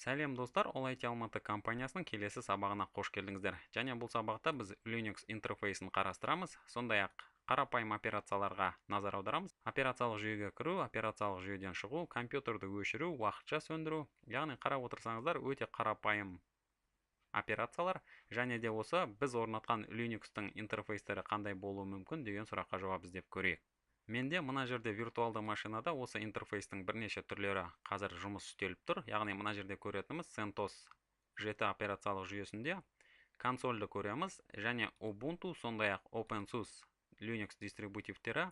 Сәлем достар, ол IT Алматы компаниясының келесі сабағына қош келдіңіздер. Және бұл сабақта біз Linux интерфейсін қарастырамыз, сондай-ақ қарапайым операцияларға назар аударамыз. Операциялық жүйеге кіру, операциялық жүйеден шығу, компьютерді өшіру, уақытша сөндіру, яғни қарап отырсаңыздар өте қарапайым операциялар, және де осы біз орнатқан Linux-тың интерфейстері қандай болуы мүмкін деген сұраққа жауап іздеп көрейік. Менде мына жерде виртуалды машинада осы интерфейстің бірнеше түрлері қазір жұмыс істеліп тұр. Яғни мына жерде көретініміз CentOS 7 операциялық жүйесінде консольді көреміз, және Ubuntu сондай-ақ OpenSUSE Linux дистрибутивтері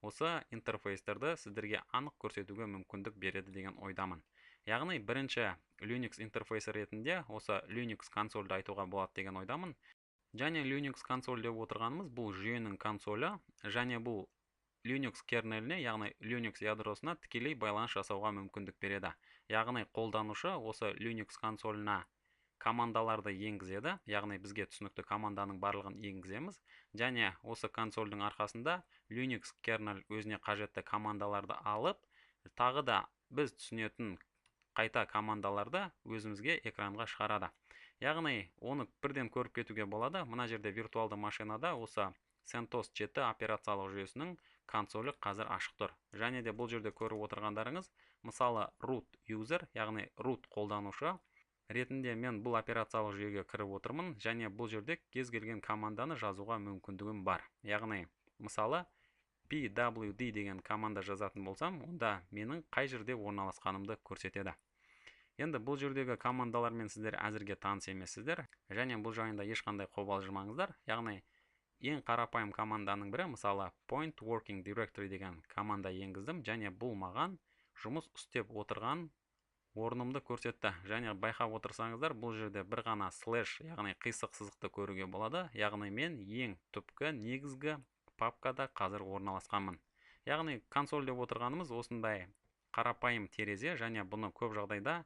осы интерфейстерді сіздерге анық көрсетуге мүмкіндік береді деген ойдамын. Яғни бірінші Linux интерфейсі ретінде осы Linux консольді айтуға болады деген ойдамын. Және Linux консоль деп отырғанымыз бұл жүйенің консолі, және бұл Linux кернеліне, яғни Linux ядросына тікелей байланыс жасауға мүмкіндік береді. Яғни қолданушы осы Linux консолына командаларды енгізеді, яғни бізге түсінікті команданың барлығын енгіземіз, және осы консольдің арқасында Linux кернел өзіне қажетті командаларды алып, тағы да біз түсінетін қайта командаларды өзімізге экранға шығарады. Яғни оны бірден көріп кетуге болады. Мына жерде виртуалды машинада осы CentOS 7 операциялық жүйесінің консолі қазір ашық тұр. Және де бұл жерде көріп отырғандарыңыз, мысалы root user, яғни root қолданушы ретінде мен бұл операциялық жүйеге кіріп отырмын, және бұл жерде кез келген команданы жазуға мүмкіндігім бар. Яғни, мысалы pwd деген команда жазатын болсам, онда менің қай жерде орналасқанымды көрсетеді. Енді бұл жердегі командалармен сіздер әзірге таныс емессіздер, және бұл жайында ешқандай қобалжымаңыздар. Яғни ең қарапайым команданың бірі, мысалы point working directory деген команда енгіздім, және бұл маған жұмыс істеп отырған орнымды көрсетті. Және байқап отырсаңыздар, бұл жерде бір ғана слэш, яғни қисық сызықты көруге болады. Яғни мен ең түпкі негізгі папкада қазір орналасқанмын. Яғни консоль деп отырғанымыз осындай қарапайым терезе, және бұны көп жағдайда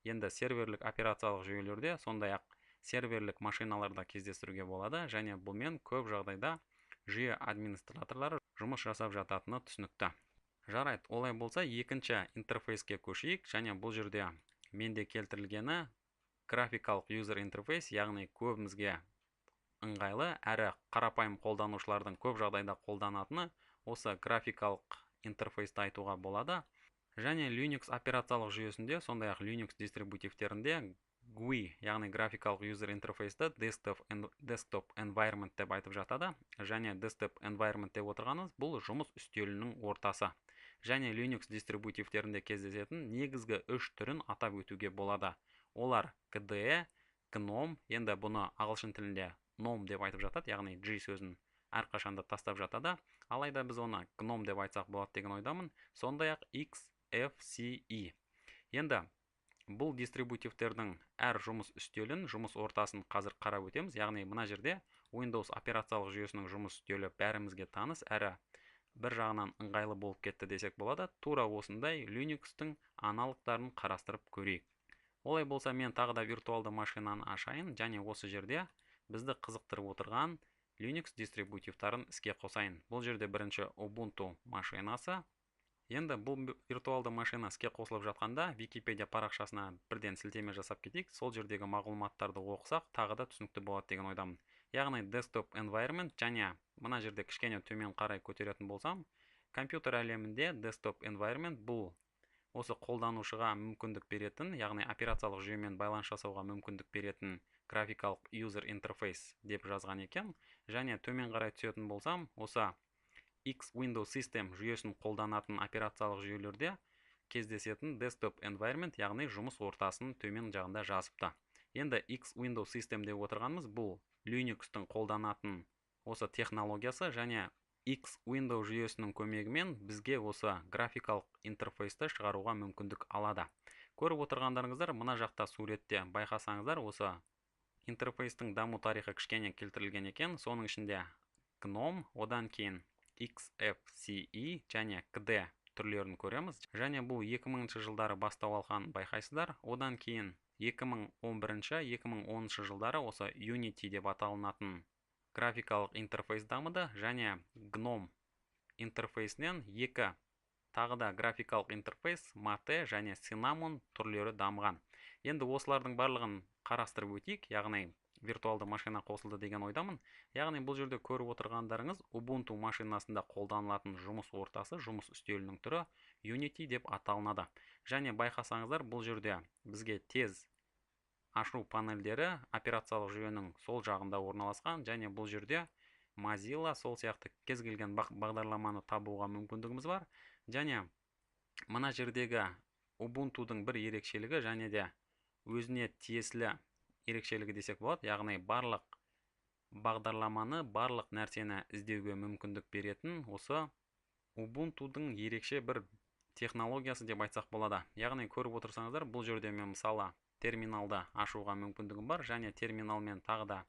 енді серверлік операциялық жүйелерде, сондай-ақ серверлік машиналарда кездестіруге болады, және бұлмен көп жағдайда жүйе администраторлары жұмыс жасап жататыны түсінікті. Жарайды, олай болса екінші интерфейске көшейік, және бұл жерде менде келтірілгені графикалық user интерфейс, яғни көбімізге ыңғайлы әрі қарапайым қолданушылардың көп жағдайда қолданатыны осы графикалық интерфейсті айтуға болады. Және Linux операциялық жүйесінде, сондай-ақ Linux дистрибутивтерінде GUI, яғни графикалық user интерфейсті desktop environment деп айтып жатады. Және desktop environment деп отырғанымыз бұл жұмыс үстелінің ортасы. Және Linux дистрибутивтерінде кездесетін негізгі үш түрін атап өтуге болады. Олар KDE, GNOME, енді бұны ағылшын тілінде GNOME деп айтып жатады, яғни G сөзін әрқашанда тастап жатады. Алайда біз оны GNOME деп айтсақ болады деген ойдамын. Сондай-ақ XFCE. Енді бұл дистрибутивтердің әр жұмыс үстелін, жұмыс ортасын қазір қарап өтеміз. Яғни мына жерде Windows операциялық жүйесінің жұмыс үстелі бәрімізге таныс, әрі бір жағынан ыңғайлы болып кетті десек болады. Тура осындай Linux-тың аналогтарын қарастырып көрейік. Олай болса мен тағы да виртуалды машинаны ашайын, және осы жерде бізді қызықтырып отырған Linux дистрибутивтарын іске қосайын. Бұл жерде бірінші Ubuntu машинасы. Енді бұл виртуалды машина іске қосылып жатқанда Википедия парақшасына бірден сілтеме жасап кетейік. Сол жердегі мағлұматтарды оқысақ, тағы да түсінікті болады деген ойдамын. Яғни desktop environment, және мына жерде кішкене төмен қарай көтеретін болсам, компьютер әлемінде desktop environment бұл осы қолданушыға мүмкіндік беретін, яғни операциялық жүйемен байланыс жасауға мүмкіндік беретін графикалық user interface деп жазған екен. Және төмен қарай түсетін болсам, осы X Windows System жүйесін қолданатын операциялық жүйелерде кездесетін desktop environment, яғни жұмыс ортасының төмен жағында жазыпты. Енді X Windows System деп отырғанымыз бұл Linux-тың қолданатын осы технологиясы, және X Windows жүйесінің көмегімен бізге осы графикалық интерфейсті шығаруға мүмкіндік алады. Көріп отырғандарыңыздар, мына жақта суретте байқасаңыздар, осы интерфейстің даму тарихы кішкене келтірілген екен. Соның ішінде GNOME, одан кейін XFCE және KDE түрлерін көреміз. Және бұл 2000 жылдары бастау алған байқайсыздар. Одан кейін 2011-2010 жылдары осы Unity деп аталынатын графикалық интерфейс дамыды, және GNOME интерфейсінен тағы да графикалық интерфейс Mate және Cinnamon түрлері дамыған. Енді осылардың барлығын қарастырып өтейік, яғни виртуалды машина қосылды деген ойдамын. Яғни бұл жерде көріп отырғандарыңыз Ubuntu машинасында қолданылатын жұмыс ортасы, жұмыс үстелінің түрі Unity деп аталынады. Және байқасаңыздар, бұл жерде бізге тез ашу панельдері операциялық жүйенің сол жағында орналасқан, және бұл жерде Mozilla сол сияқты кез келген бағдарламаны табуға мүмкіндігіміз бар. Және мына жердегі Ubuntu'дың бір ерекшелігі, және де өзіне тиесілі ерекшелігі десек болады, яғни барлық бағдарламаны, барлық нәрсені іздеуге мүмкіндік беретін осы Ubuntu'дың ерекше бір технологиясы деп айтсақ болады. Яғни көріп отырсаңыздар, бұл жерде мен мысалы терминалды ашуға мүмкіндігім бар, және терминалмен тағы да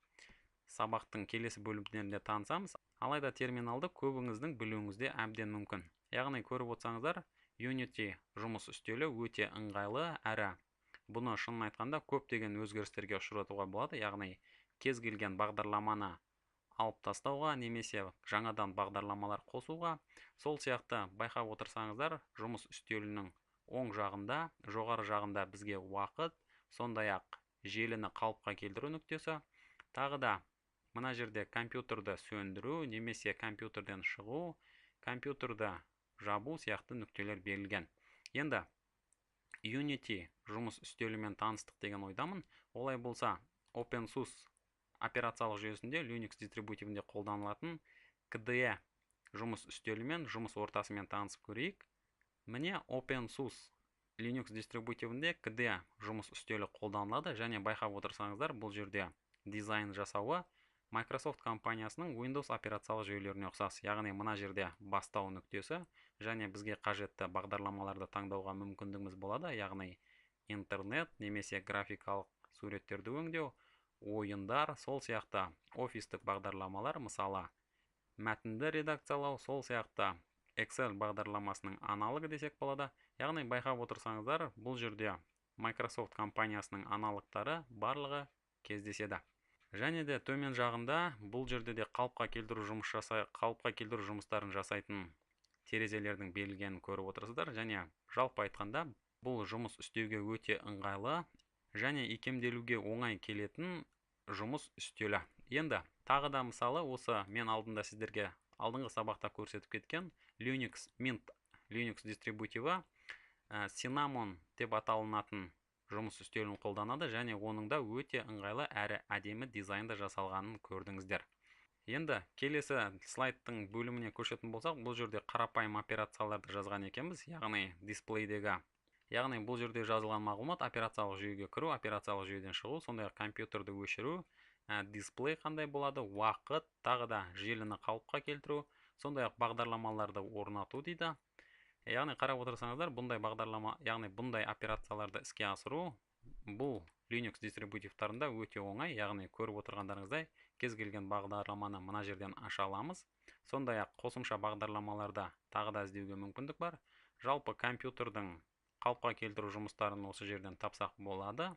сабақтың келесі бөлімдерінде танысамыз. Алайда терминалды көбіңіздің білуіңізде әбден мүмкін. Яғни көріп отырсаңыздар, Unity жұмыс үстелі өте ыңғайлы, әрі бұны шынын айтқанда көптеген өзгерістерге ұшыратуға болады. Яғни кез келген бағдарламаны алып тастауға, немесе жаңадан бағдарламалар қосуға. Сол сияқты байқап отырсаңыздар, жұмыс үстелінің оң жағында, жоғары жағында бізге уақыт, сондай-ақ желіні қалыпқа келтіру нүктесі. Тағы да мына жерде компьютерді сөндіру, немесе компьютерден шығу, компьютерді жабу сияқты нүктелер берілген. Енді Unity жұмыс үстелімен таныстық деген ойдамын. Олай болса, OpenSUSE операциялық жүйесінде Linux дистрибутивінде қолданылатын KDE жұмыс үстелімен, жұмыс ортасымен танысып көрейік. Міне OpenSUSE Linux дистрибутивінде KDE жұмыс үстелі қолданылады, және байқап отырсаңыздар, бұл жерде дизайн жасауы Microsoft компаниясының Windows операциялық жүйелеріне ұқсас. Яғни мына жерде бастау нүктесі, және бізге қажетті бағдарламаларды таңдауға мүмкіндігіміз болады. Яғни интернет, немесе графикалық суреттерді өңдеу, ойындар, сол сияқты офистік бағдарламалар, мысалы мәтінді редакциялау, сол сияқты Excel бағдарламасының аналогы десек болады. Яғни байқап отырсаңыздар, бұл жерде Microsoft компаниясының аналогтары барлығы кездеседі. Және де төмен жағында бұл жерде де қалыпқа келтіру жұмыстарын жасайтын терезелердің берілгенін көріп отырсыздар. Және жалпы айтқанда, бұл жұмыс істеуге өте ыңғайлы және икемделуге оңай келетін жұмыс үстелі. Енді тағы да мысалы, осы мен алдында сіздерге алдыңғы сабақта көрсетіп кеткен Linux Mint Linux дистрибутиві Cinnamon деп аталынатын жұмыс үстелін қолданады, және оның да өте ыңғайлы әрі әдемі дизайнда жасалғанын көрдіңіздер. Енді келесі слайдтың бөліміне көшетін болсақ, бұл жерде қарапайым операцияларды жазған екенбіз, яғни дисплейдегі. Яғни бұл жерде жазылған мағлұмат: операциялық жүйеге кіру, операциялық жүйеден шығу, сондай-ақ компьютерді өшіру, дисплей қандай болады, уақыт, тағы да желіні қалыпқа келтіру, сондай-ақ бағдарламаларды орнату дейді. Яғни қарап отырсаңыздар, бұндай операцияларды іске асыру бұл Linux дистрибутивтарында өте оңай. Яғни көріп отырғандарыңыздай, кез келген бағдарламаны мына жерден аша аламыз. Сондай-ақ қосымша бағдарламаларда тағы да іздеуге мүмкіндік бар. Жалпы компьютердің қалыпқа келтіру жұмыстарын осы жерден тапсақ болады.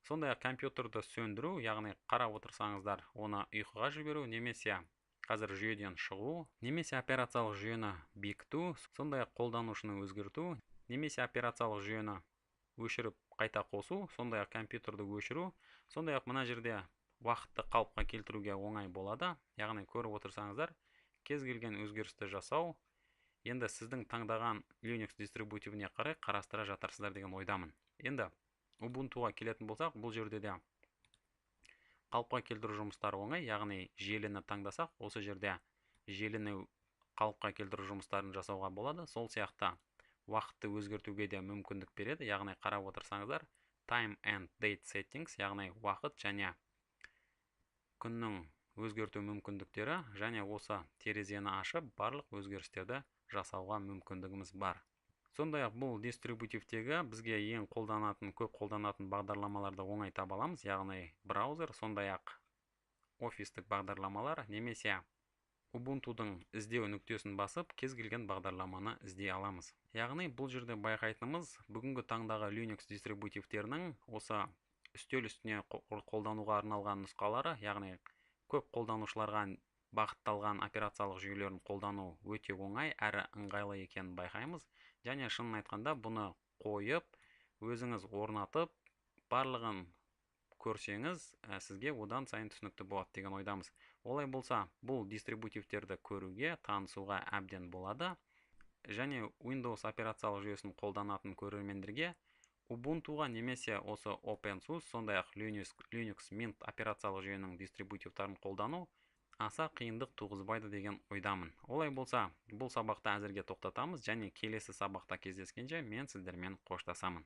Сондай-ақ компьютерді сөндіру, яғни қарап отырсаңыздар, оны ұйқыға жіберу, немесе қазір жүйеден шығу, немесе операциялық жүйені бекіту, сондай-ақ қолданушыны өзгерту, немесе операциялық жүйені өшіріп қайта қосу, сондай-ақ компьютерді өшіру. Сондай-ақ мына жерде уақытты қалыпқа келтіруге оңай болады. Яғни көріп отырсаңыздар, кез келген өзгерісті жасау енді сіздің таңдаған Linux дистрибутивіне қарай қарастыра жатарсыздар деген ойдамын. Енді Ubuntu'ға келетін болсақ, бұл жерде де қалыпқа келтіру жұмыстары оңай. Яғни желіні таңдасақ, осы жерде желіні қалыпқа келтіру жұмыстарын жасауға болады. Сол сияқты уақытты өзгертуге де мүмкіндік береді. Яғни қарап отырсаңыздар, time and date settings, яғни уақыт және күннің өзгерту мүмкіндіктері, және осы терезені ашып барлық өзгерістерді жасауға мүмкіндігіміз бар. Сондай-ақ бұл дистрибутивтегі бізге көп қолданатын бағдарламаларды оңай таба аламыз, яғни браузер, сондай-ақ офистік бағдарламалар, немесе Ubuntu'дың іздеу нүктесін басып, кез келген бағдарламаны іздей аламыз. Яғни бұл жерде байқайтынымыз, бүгінгі таңдағы Linux дистрибутивтерінің осы үстел үстіне қолдануға арналған нұсқалары, яғни көп қолданушыларға бағытталған операциялық жүйелерін қолдану өте оңай әрі ыңғайлы екенін байқаймыз. Және шынын айтқанда, бұны қойып, өзіңіз орнатып, барлығын көрсеңіз, сізге одан сайын түсінікті болады деген ойдамыз. Олай болса, бұл дистрибутивтерді көруге, танысуға әбден болады. Және Windows операциялық жүйесін қолданатын көрермендерге Ubuntu'ға немесе осы OpenSUSE, сондай-ақ Linux Mint операциялық жүйенің дистрибутивтарын қолдану аса қиындық туғызбайды деген ойдамын. Олай болса, бұл сабақта әзірге тоқтатамыз және келесі сабақта кездескенше мен сіздермен қоштасамын.